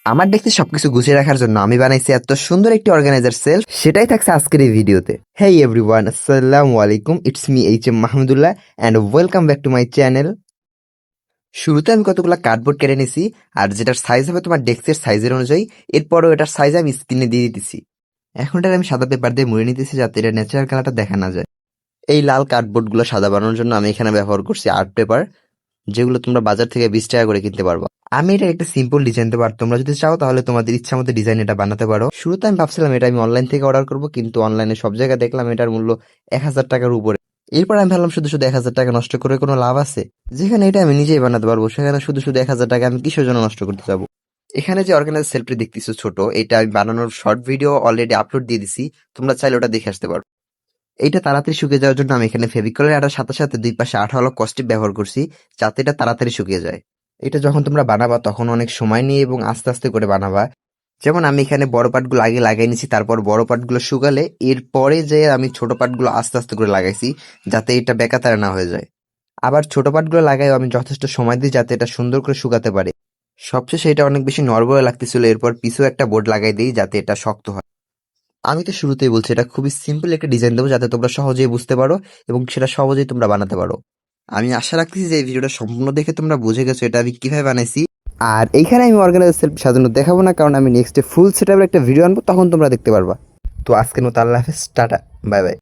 আমার দেখতে সবকিছু গুছিয়ে রাখার জন্য আমি বানাইছি এত সুন্দর একটি অর্গানাইজার সেলফ, সেটাই থাকছে আজকের এই ভিডিওতে। হেই এভরিওয়ান, আসসালামু আলাইকুম, it's me H M Mahmudullah and welcome back to my channel. শুরুতে আমি কতগুলো কার্ডবোর্ড কেটে নিছি, আর যেটার সাইজ হবে তোমার ডেস্কের সাইজের অনুযায়ী। এরপরও এটার সাইজ আমি স্ক্রিনে দিয়ে দিতেছি। এখন এটা আমি সাদা পেপার দিয়ে মুড়ে নিতেছি যাতে এটা ন্যাচারাল কালারটা দেখা না যায়। এই লাল কার্ডবোর্ডগুলো সাদা বানানোর জন্য আমি এখানে ব্যবহার করছি আর্ট পেপার, যেগুলো তোমরা বাজার থেকে 20 টাকা করে কিনতে পারবো। আমি এটা একটা সিম্পল ডিজাইন দেবো, আর তোমরা যদি চাও তাহলে তোমাদের ইচ্ছা মতো ডিজাইন এটা বানাতে পারো। শুরুতে আমি ভাবছিলাম এটা আমি অনলাইন থেকে অর্ডার করবো, কিন্তু অনলাইনে সব জায়গায় দেখলাম এটার মূল্য 1000 টাকার উপরে। এরপর আমি ভাবলাম শুধু শুধু 1000 টাকা নষ্ট করে কোনো লাভ আছে? যেখানে এটা আমি নিজেই বানাতে পারবো, সেখানে শুধু শুধু 1000 টাকা আমি কিসের জন্য নষ্ট করতে যাবো? এখানে যে অর্গানাইজ সেলফটি দেখতেছো ছোট, এটা আমি বানানোর শর্ট ভিডিও অলরেডি আপলোড দিয়ে দিছি, তোমরা চাইলে ওটা দেখে আসতে পারো। এইটা তাড়াতাড়ি শুকিয়ে যাওয়ার জন্য আমি এখানে ফেভিকলের আঠার সাথে সাথে দুই পাশে আঠালো কস্টিপ ব্যবহার করছি, যাতে এটা তাড়াতাড়ি শুকিয়ে যায়। এটা যখন তোমরা বানাবা তখন অনেক সময় নিয়ে এবং আস্তে আস্তে করে বানাবা। যেমন আমি এখানে বড় পার্টগুলো আগে লাগাই নিছি, তারপর বড় পার্টগুলো শুকালে এরপরে যে আমি ছোট পার্টগুলো আস্তে আস্তে করে লাগাইছি, যাতে এটা বেকাতারে না হয়ে যায়। আবার ছোট পার্টগুলো লাগাই আমি যথেষ্ট সময় দিই যাতে এটা সুন্দর করে শুকাতে পারে। সবশেষে এটা অনেক বেশি নড়বড়ে লাগতেছিল, এরপর পিছেও একটা বোর্ড লাগাই দিই যাতে এটা শক্ত হয়। আমি তো শুরুতেই বলছি এটা খুবই সিম্পল একটা ডিজাইন দেবো যাতে তোমরা সহজেই বুঝতে পারো এবং সেটা সহজেই তোমরা বানাতে পারো। আমি আশা রাখতেছি যে এই ভিডিওটা সম্পূর্ণ দেখে তোমরা বুঝে গেছো এটা আমি কিভাবে বানাইছি। আর এইখানে আমি অর্গানাইজার সেলফ সাজানো দেখাবো না, কারণ আমি নেক্সটে ফুল সেটআপের একটা ভিডিও আনবো, তখন তোমরা দেখতে পারবা। তো আজকের মতো আল্লাহ হাফেজ, টাটা, বাই বাই।